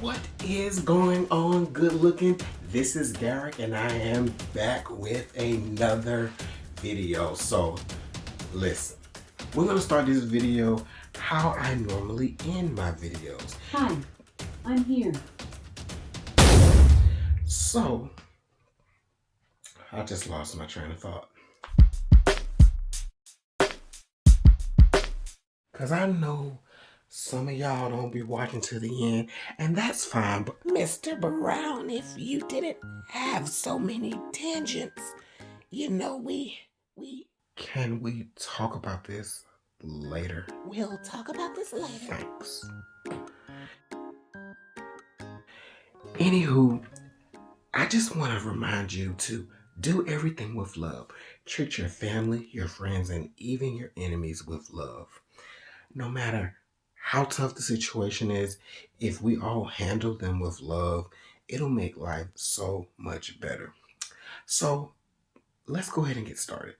What is going on, good looking? This is Derek and I am back with another video. So listen, we're gonna start this video how I normally end my videos. Hi, I'm here. So I just lost my train of thought. Cause I know some of y'all don't be watching to the end, and that's fine. But Mr. Brown, if you didn't have so many tangents, you know, we can we talk about this later? We'll talk about this later. Thanks. Anywho, I just want to remind you to do everything with love. Treat your family, your friends, and even your enemies with love. No matter how tough the situation is, if we all handle them with love, it'll make life so much better. So let's go ahead and get started.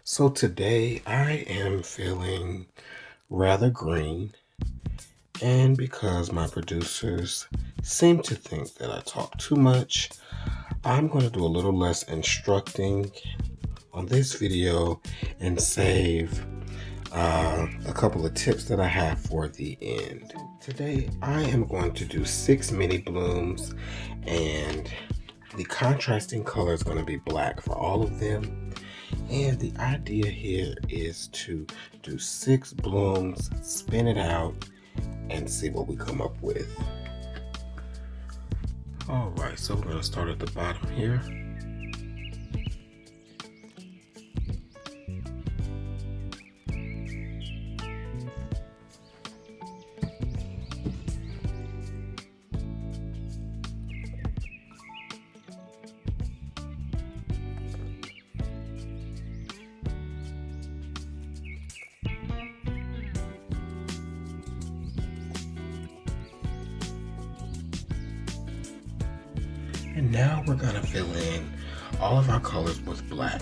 So today I am feeling rather green, and because my producers seem to think that I talk too much, I'm going to do a little less instructing on this video and save a couple of tips that I have for the end. Today I am going to do 6 mini blooms, and the contrasting color is going to be black for all of them. And the idea here is to do 6 blooms, spin it out, and see what we come up with. Alright, so we're going to start at the bottom here. And now we're gonna fill in all of our colors with black.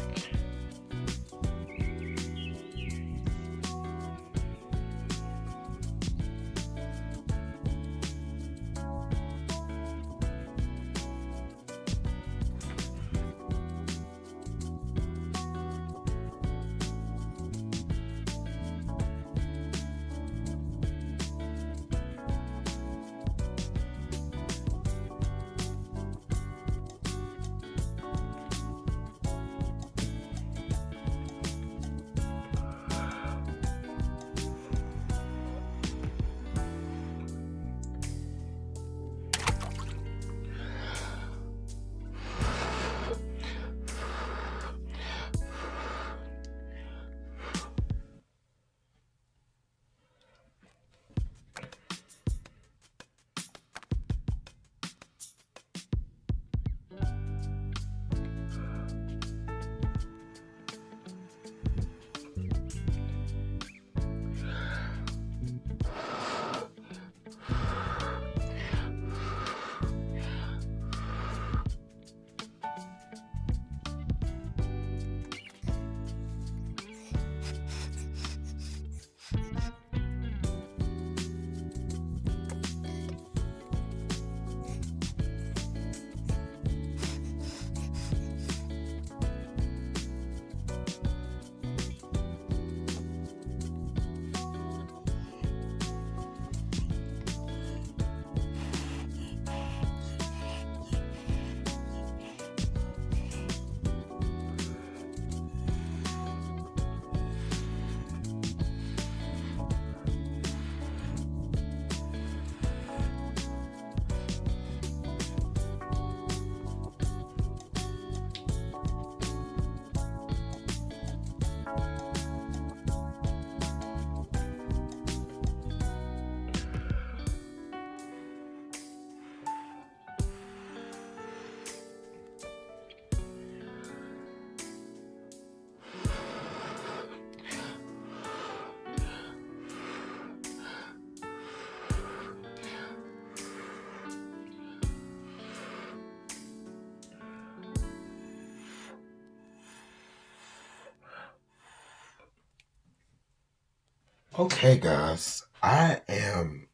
Okay guys, I am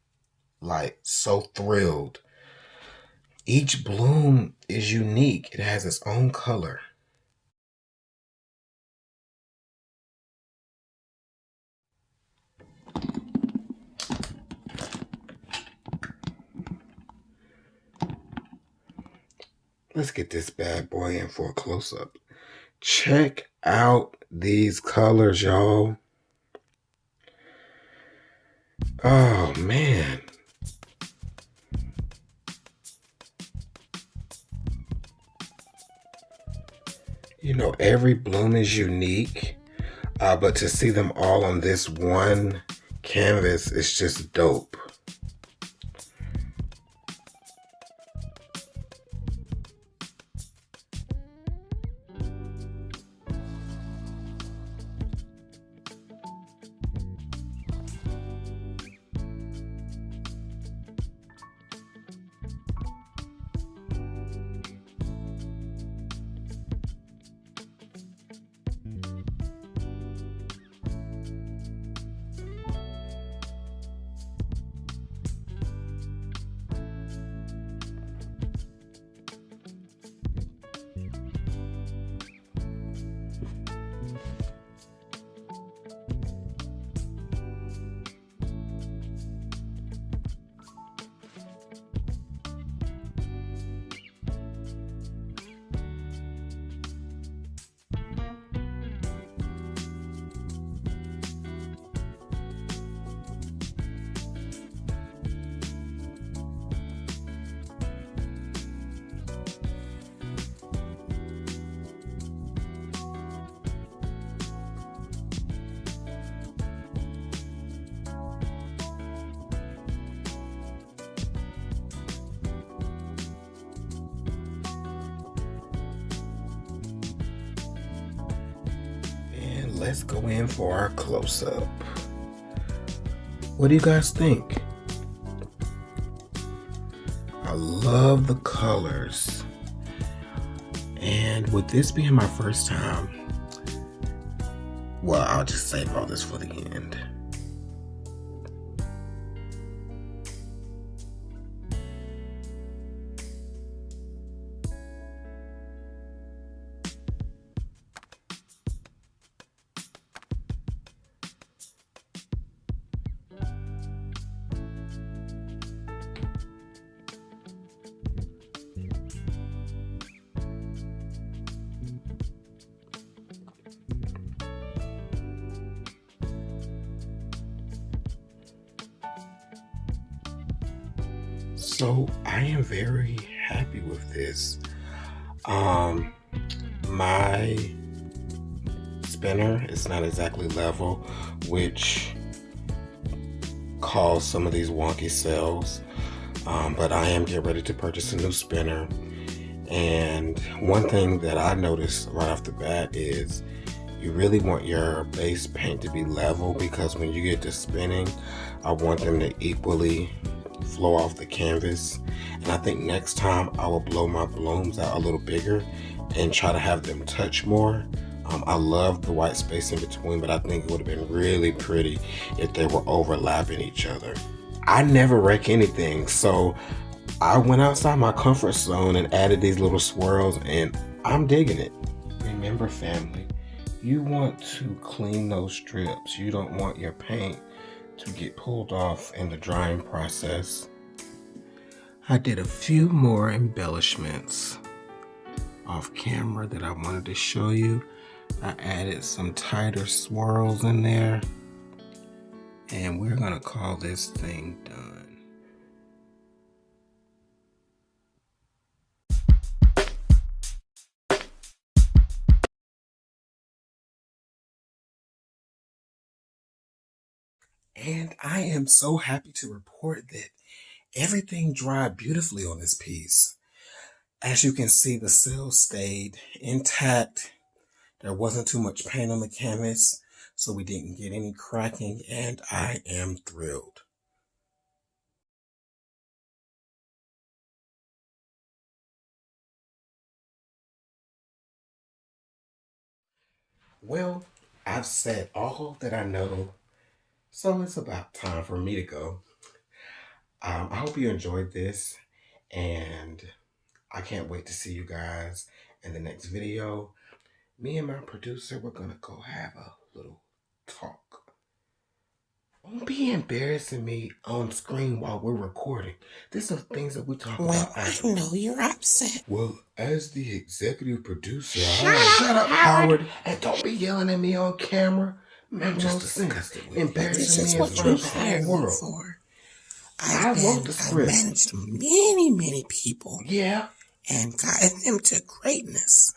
like so thrilled. Each bloom is unique, it has its own color. Let's get this bad boy in for a close up. Check out these colors, y'all. Oh man. You know, every bloom is unique, but to see them all on this one canvas is just dope. And let's go in for our close up. What do you guys think? I love the colors. And with this being my first time, well, I'll just save all this for the end. So I am very happy with this. My spinner is not exactly level, which caused some of these wonky cells. But I am getting ready to purchase a new spinner. And one thing that I noticed right off the bat is you really want your base paint to be level, because when you get to spinning, I want them to equally flow off the canvas. And I think next time I will blow my blooms out a little bigger and try to have them touch more. I love the white space in between, but I think it would have been really pretty if they were overlapping each other. I never wreck anything, so I went outside my comfort zone and added these little swirls, and I'm digging it. Remember, family, you want to clean those strips. You don't want your paint to get pulled off in the drying process. I did a few more embellishments off camera that I wanted to show you. I added some tighter swirls in there, and we're gonna call this thing done. And I am so happy to report that everything dried beautifully on this piece. As you can see, the cells stayed intact. There wasn't too much paint on the canvas, so we didn't get any cracking, and I am thrilled. Well, I've said all that I know, so it's about time for me to go. I hope you enjoyed this, and I can't wait to see you guys in the next video. Me and my producer, we're gonna go have a little talk. Don't be embarrassing me on screen while we're recording. These are things that we talk about. I know you're upset. Well, as the executive producer, shut up, Howard, and don't be yelling at me on camera. Man, I'm just disgusted with embarrassing me in front of the whole world. For. I wrote the script. I've managed many people. Yeah. And gotten them to greatness.